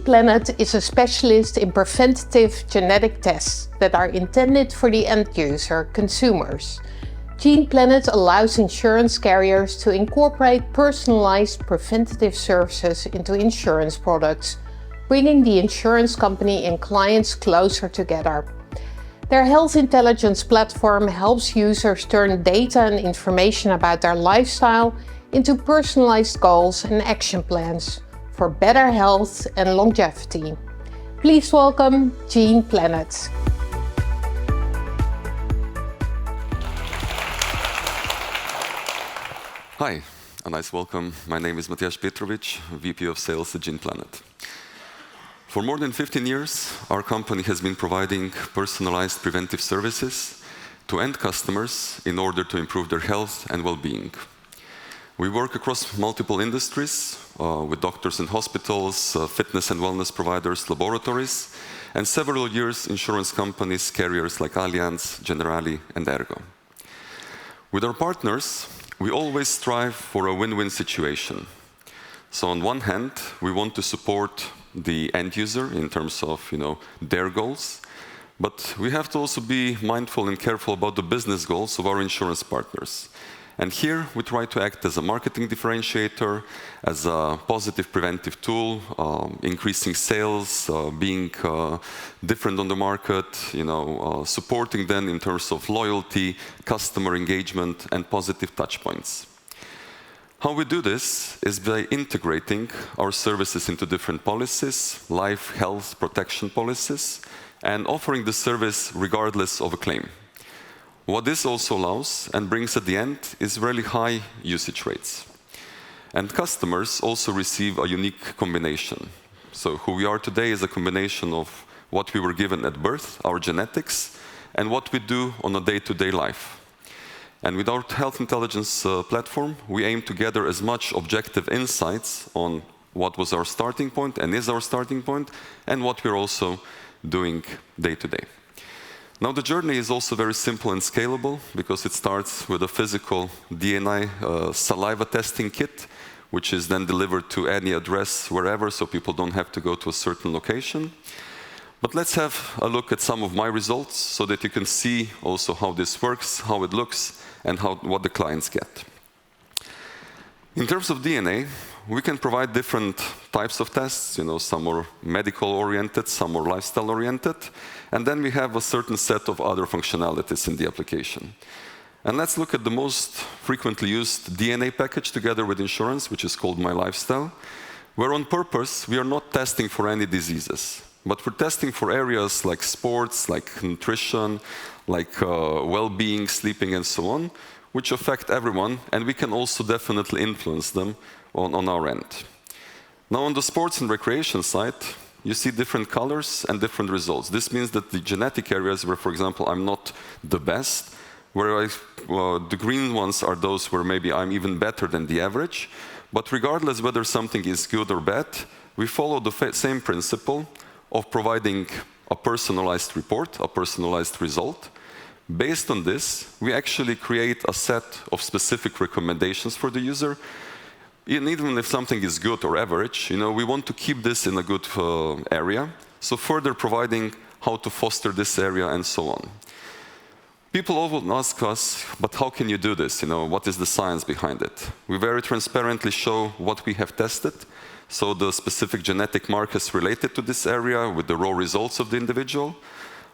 GenePlanet is a specialist in preventative genetic tests that are intended for the end user, consumers. GenePlanet allows insurance carriers to incorporate personalized preventative services into insurance products, bringing the insurance company and clients closer together. Their health intelligence platform helps users turn data and information about their lifestyle into personalized goals and action plans for better health and longevity. Please welcome GenePlanet. Hi, a nice welcome. My name is Matjaž Petrović, VP of Sales at GenePlanet. For more than 15 years, our company has been providing personalized preventive services to end customers in order to improve their health and well-being. We work across multiple industries with doctors and hospitals, fitness and wellness providers, laboratories, and several years insurance companies, carriers like Allianz, Generali, and Ergo. With our partners, we always strive for a win-win situation. So on one hand, we want to support the end user in terms of their goals, but we have to also be mindful and careful about the business goals of our insurance partners. And here we try to act as a marketing differentiator, as a positive preventive tool, increasing sales, being different on the market, supporting them in terms of loyalty, customer engagement, and positive touch points. How we do this is by integrating our services into different policies, life, health, protection policies, and offering the service regardless of a claim. What this also allows and brings at the end is really high usage rates. And customers also receive a unique combination. So who we are today is a combination of what we were given at birth, our genetics, and what we do on a day-to-day life. And with our health intelligence platform, we aim to gather as much objective insights on what was our starting point and is our starting point, and what we're also doing day-to-day. Now, the journey is also very simple and scalable because it starts with a physical DNA saliva testing kit, which is then delivered to any address wherever, so people don't have to go to a certain location. But let's have a look at some of my results so that you can see also how this works, how it looks, and what the clients get. In terms of DNA, we can provide different types of tests, some more medical-oriented, some more lifestyle-oriented, and then we have a certain set of other functionalities in the application. And let's look at the most frequently used DNA package together with insurance, which is called My Lifestyle, where on purpose we are not testing for any diseases, but we're testing for areas like sports, like nutrition, like well-being, sleeping, and so on, which affect everyone, and we can also definitely influence them on our end. Now, on the sports and recreation side, you see different colors and different results. This means that the genetic areas where, for example, I'm not the best, where the green ones are those where maybe I'm even better than the average. But regardless whether something is good or bad, we follow the same principle of providing a personalized report, a personalized result. Based on this, we actually create a set of specific recommendations for the user. And even if something is good or average, we want to keep this in a good area, so further providing how to foster this area and so on. People often ask us, but how can you do this? What is the science behind it? We very transparently show what we have tested, so the specific genetic markers related to this area with the raw results of the individual,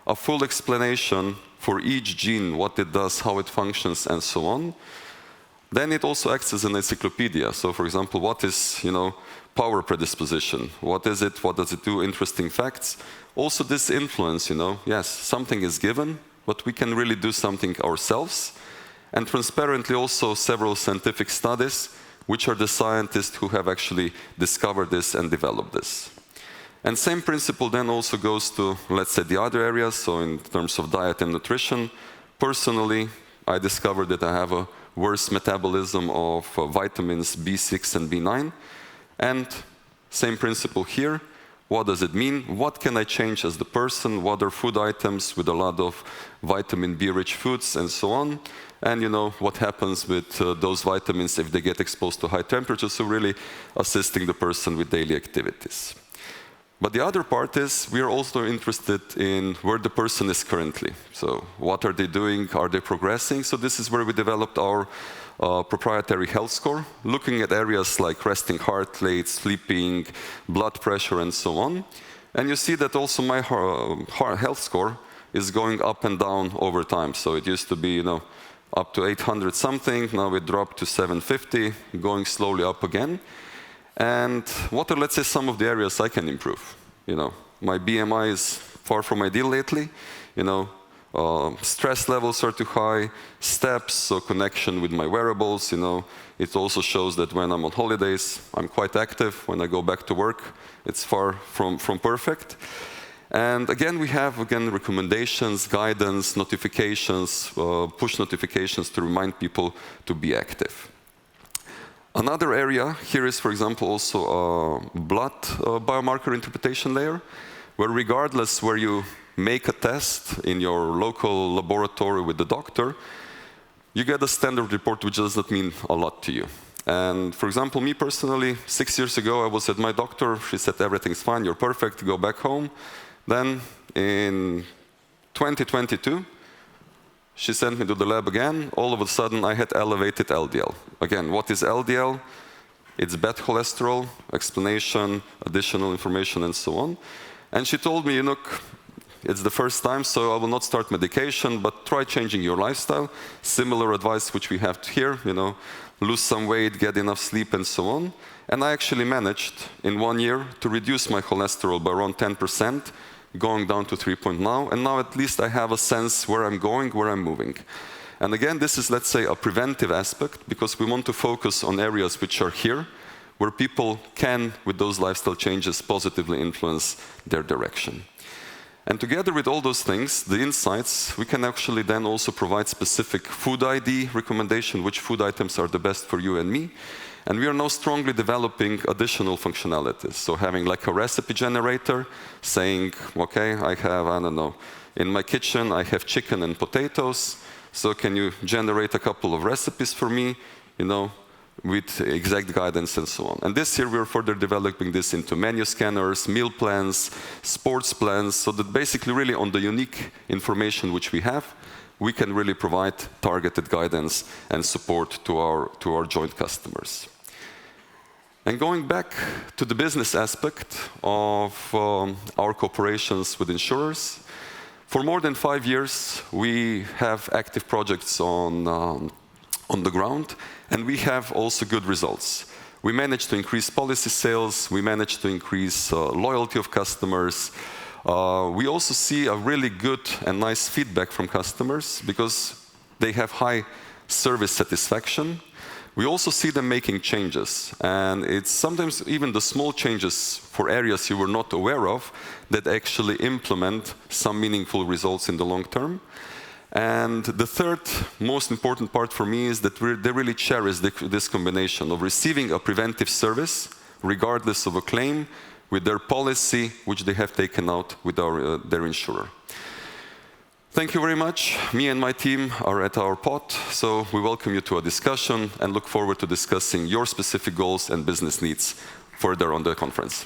a full explanation for each gene, what it does, how it functions, and so on. Then it also acts as an encyclopedia. So, for example, what is, power predisposition? What is it? What does it do? Interesting facts. Also, this influence, yes, something is given, but we can really do something ourselves. And transparently also several scientific studies, which are the scientists who have actually discovered this and developed this. And same principle then also goes to, let's say, the other areas. So in terms of diet and nutrition, personally, I discovered that I have a worse metabolism of vitamins B6 and B9. And same principle here. What does it mean? What can I change as the person? What are food items with a lot of vitamin B-rich foods and so on? And what happens with those vitamins if they get exposed to high temperatures, so really assisting the person with daily activities. But the other part is we are also interested in where the person is currently. So what are they doing? Are they progressing? So this is where we developed our proprietary health score, looking at areas like resting heart rate, sleeping, blood pressure, and so on. And you see that also my health score is going up and down over time. So it used to be, up to 800 something. Now it dropped to 750, going slowly up again. And what are, let's say, some of the areas I can improve? My BMI is far from ideal lately. Stress levels are too high, steps, so connection with my wearables. It also shows that when I'm on holidays, I'm quite active. When I go back to work, it's far from perfect. And again, we have recommendations, guidance, notifications, push notifications to remind people to be active. Another area here is, for example, also a blood biomarker interpretation layer, where regardless where you make a test in your local laboratory with the doctor, you get a standard report which does not mean a lot to you. And for example, me personally, 6 years ago, I was at my doctor. She said, everything's fine, you're perfect, go back home. Then in 2022, she sent me to the lab again. All of a sudden, I had elevated LDL. Again, what is LDL? It's bad cholesterol, explanation, additional information, and so on. And she told me, look, it's the first time, so I will not start medication, but try changing your lifestyle. Similar advice which we have here, lose some weight, get enough sleep, and so on. And I actually managed, in 1 year, to reduce my cholesterol by around 10%, going down to 3 now, and now at least I have a sense where I'm going, where I'm moving. And again, this is, let's say, a preventive aspect, because we want to focus on areas which are here, where people can, with those lifestyle changes, positively influence their direction. And together with all those things, the insights, we can actually then also provide specific food ID recommendation, which food items are the best for you and me. And we are now strongly developing additional functionalities. So having like a recipe generator, saying, okay, I have, in my kitchen, I have chicken and potatoes. So can you generate a couple of recipes for me, with exact guidance and so on. And this year, we're further developing this into menu scanners, meal plans, sports plans, so that basically really on the unique information which we have, we can really provide targeted guidance and support to our joint customers. And going back to the business aspect of our cooperations with insurers, for more than 5 years, we have active projects on the ground, and we have also good results. We managed to increase policy sales, we managed to increase loyalty of customers. We also see a really good and nice feedback from customers because they have high service satisfaction. We also see them making changes, and it's sometimes even the small changes for areas you were not aware of that actually implement some meaningful results in the long term. And the third most important part for me is that they really cherish this combination of receiving a preventive service, regardless of a claim, with their policy, which they have taken out with their insurer. Thank you very much. Me and my team are at our pot, so we welcome you to a discussion and look forward to discussing your specific goals and business needs further on the conference.